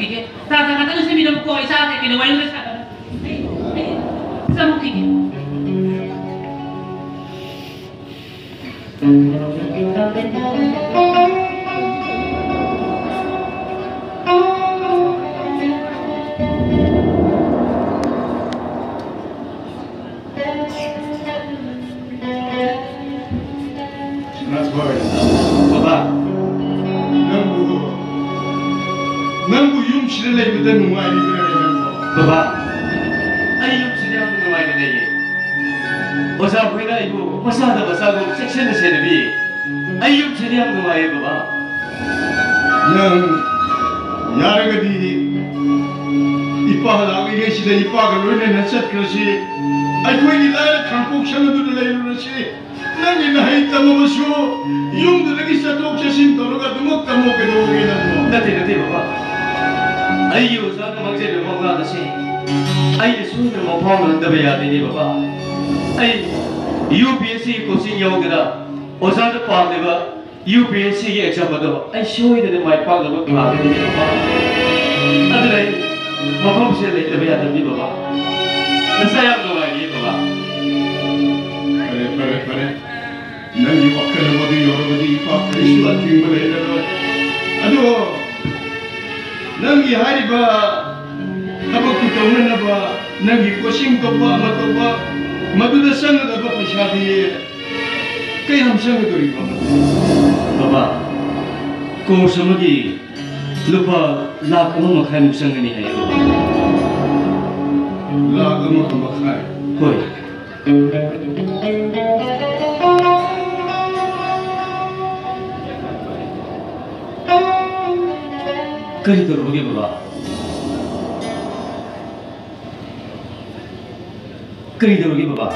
ꯈꯤꯒꯦ ꯇꯥꯗ ꯉꯥꯛꯇꯪ ꯁꯦꯝꯕꯤꯔꯝꯃꯨꯀꯣ ꯏꯆꯥ ꯀꯩꯀꯩꯅꯣ ꯋꯥꯔꯤ ꯂꯣꯏ ꯁꯥꯟꯅꯕ ꯑꯩ ꯆꯪꯉꯛꯈꯤꯒꯦ Nanggu yum sila lay betul nungai di mana nanggu. Bapa, ay yum sila aku nungai di mana. Osa puina ibu, masa ada masa aku section ni saya nabi. Ay yum sila aku nungai bapa. Yang yara gadi ipa lagi ni sila ipa kalau ni nasat kerasi. Ay kau ini layar kampung sana tu layar kerasi. Nanti naik tamu masuk yum tu lagi satu kesin tu orang tu mak tamu kedua ni nanggu. Nanti bapa. Ay usa na magse de mo nga si ay isu na mo phone na be ya ni baba ay UPSC coaching yaw gada osa na pa de ba UPSC ye exam do ay show de mai pa ga ba ni baba adai mo phone se le de be ya ni baba nasa ya no ba ni baba pare nanti waktu na mo di yoro di ipa kristu ati mo le na ado Nangi hari ba, apa kutong na ba, nangi kosing to ba, mato ba, madudasan na ba pisadi, kaya hamsang ito rin ba? Baba, kung sumagi, lupa lak mo makhay musang ni ay baba. Lak mo makhay. Hoy. Kari to roge baba. Kari to roge baba.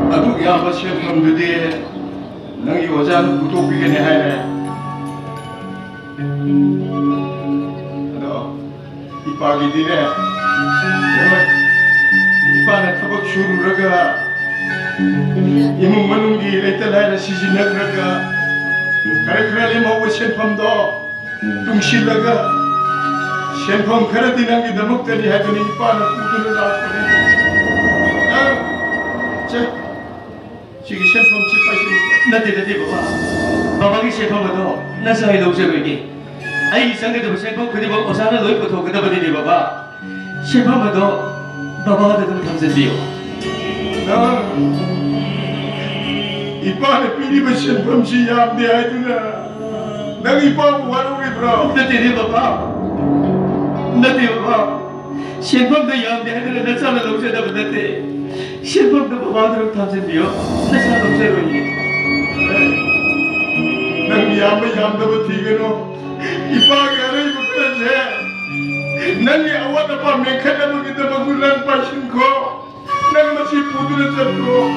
Aduh ya masih belum gede, nanti wajan butuh begini hai. Aduh, ipagi di ne. Ipana tabak shuru raga imung manungi letalai na sijinak raga kare-kare lima wa senpam do tungsi raga senpam kare dinang damak tadi hagani ipana putuna lakoni cek sigi senpam cipai Nanti baba. Baba ki senpam do nasa hai lose begi. Ai sange do senpam khudi ba osana loi ko thok da bani ni baba. Senpam do Baba ada dalam kamsen bio. Nah, ipana pilih besen pemsi yang dia itu na. Nang ipa waru ni bro. Nanti baba. Siapa dah yang dia ada nasa na lose da bani. Siapa dah baba dalam kamsen bio. Nasa lose bani. Nang yang dapat tiga no. Ipa kare ibu kerja. Nanti awak dapat mengkata begitu bagulan pasien ko, nang masih putu na jatuh.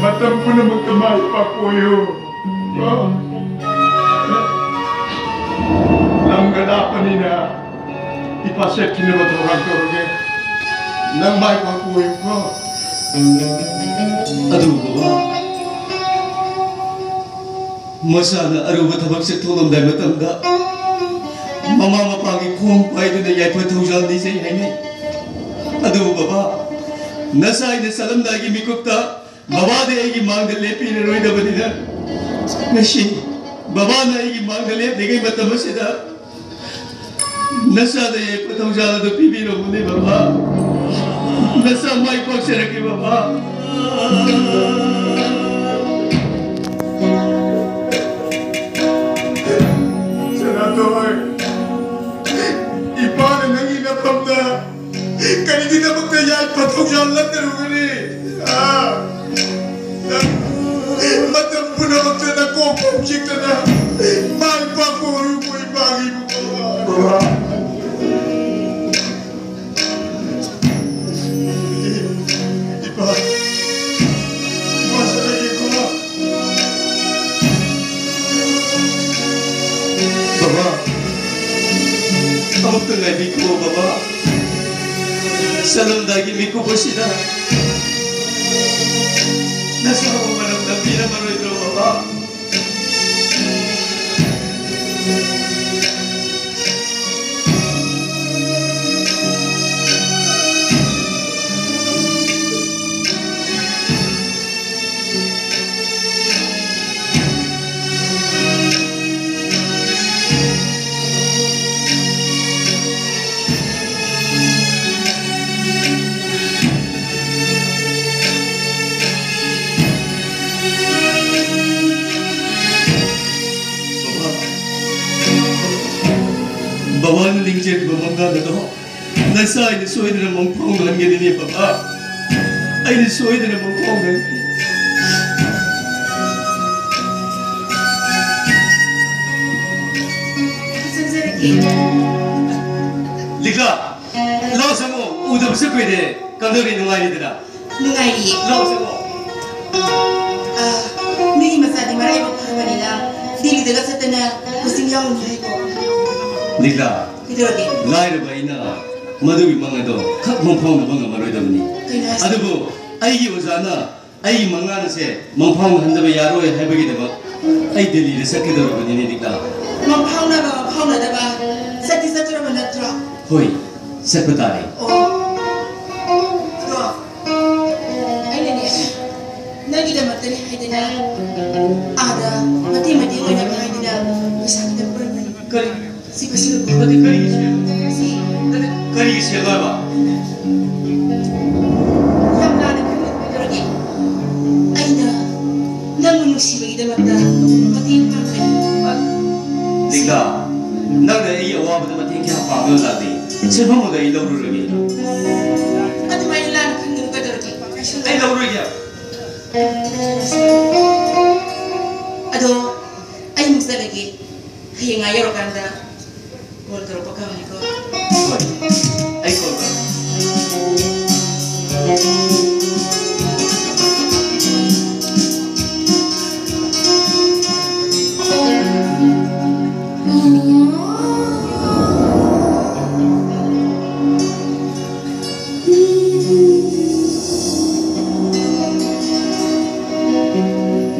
Matam pun na magkamay pa koyo. Langganapan nina, ipasek kinabatawan ko rin. Nang may pa koyo ko. Aduh baba. Masana aruba tabak se tolong dai matam da mama mapagi khom pai du na yai pa thujal ni sei hai nei adu baba nasai ne salam da gi mikukta baba de gi mang de lepi ne roi da bani da nashi baba na gi mang de lep de gi matam se da nasa de yai pa thujal da pi bi ro ne baba nasa mai pak se rakhi baba Ipana nangi na pamda, kani kita magkayat patok jalan na rugani. Matam puna magta na ko pumsik na mai pa ko rupo ibagi mo. Ipa, masa lagi ko. Baba. amutang biku baba. Salam dagi biku bosida. Nasa ako manang nabira maroy bro baba. Bawan lingkir bumangga na to. Nasa ay nisuoy na namang panglan ganyan ni Baba. Ay nisuoy na namang panglan. Likla, lawas mo. Udap sa pwede. Kandori nungayi dira. Nungayi? Lawas mo. May masadi maray mo para Manila. Dili dagat sa tana. Kusing yaw niya ko. Likla. Kidrogi. Laira ba ina madugi mga do kap mongpong na mga maroy damni. Adubo ay ozana ay mga na se mongpong handaba yaro ay habagi daba ay Delhi re sakki do ba ni Likla. Mongpong na daba sakki satura ba natra. Hoy sakatari. Oh. Kdo. Ay nani. Nagi da matri hay dina. Ada mati oy na hay dina. Masakit da pura ni. Kari Si pasiro. Dati kari siya. Si. Dati kari siya ba? Yang na kidrogi. Ay na. Namunong si bagi da mata. Mati pa kay. Likla nang na ay awa ba mating kya pa mo lati. Sino mo da ilaw ro lagi. At may lan kan ng kidrogi. Ay ilaw ro ya. Ado ay musta lagi. Kaya nga yaro kanda. Gol tero pa kami ko. Hoy. Ay ko ba.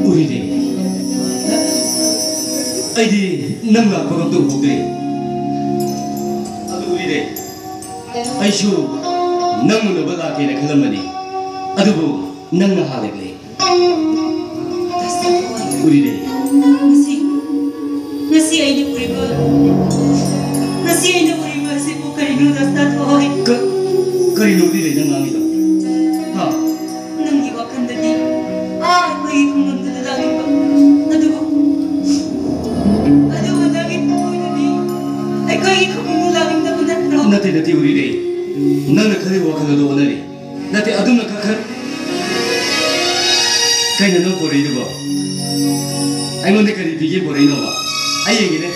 Uri ay di nang nga pagkakto hudre. Adu uri ay shu nang mo na bala kaya nakalamani. Adu bu nang nga halagle. Uri Nasi ay di uri ba? Nasi ay di uri ba? Si po karino dasta toy. Karino uri nang nga ito. Ha? Nang iwa kanda di. Ay, may kumunta na lang ba? Aduh, lagi po ini. Ay, kaya kumunta lang na kunatro. Nati uri nang nakari wakana do onari. Nati adu nakakar. Kaya nang pori ito ba? Ay mo kari bigay pori ino ba? Ay yung gini.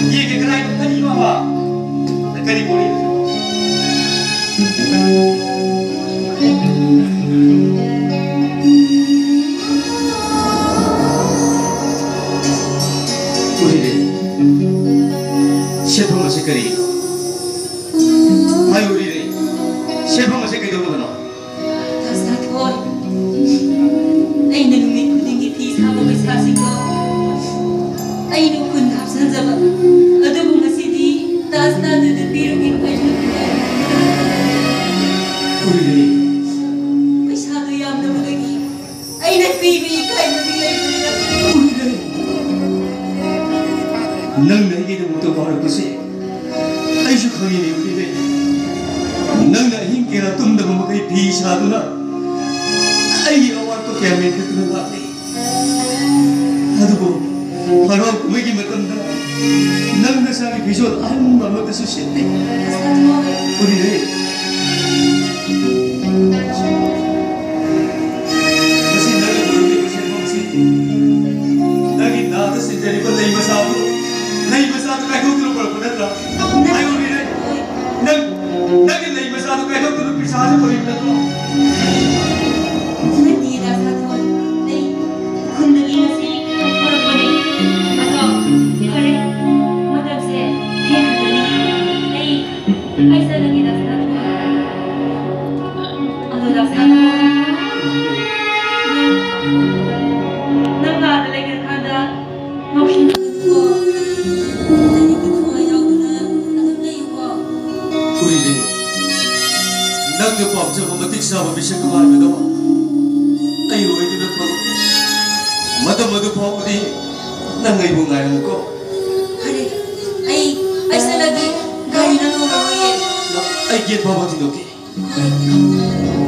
Iya kaya ko kani ba? Nakari pori ito. Siapa masih kari? Ayo uri siapa masih kari dulu no? Tasat ko. Ay, nalumit ko din iti sa mga sasi ko. Ay, nukun hapsan sa ba? Ado mo nga sidi. Taas na dudupirong ikay na Uri masyado yam na magagi. Ay, nagpibili ikay na bilay ko nila. nang naigit mo ito para kasi ay siya kami ni uri nang nahingkira tunda mo makaipisado na ay awan ko kaya may katunawati. Ano po? Parang kumagi matanda nang nasabi pisod ang mamata sa siyete. Uri kasi nagagulong ko siya mga siti. Naging natas ni Jennifer na imasado. Na imasado kay Dutro para punatra. Ay uri naging na imasado kay Dutro pisado para punatra. Hindi na sa tuwan. Nay, kung naging si orang boleh atau dikare madam se साब विश्वकुमार बदो आई होई दिबे थो मधु फाउदी नंगई बुंगाय को अरे ऐसा लगे गाड़ी ना हो ये आई गेट बाबा दिनो के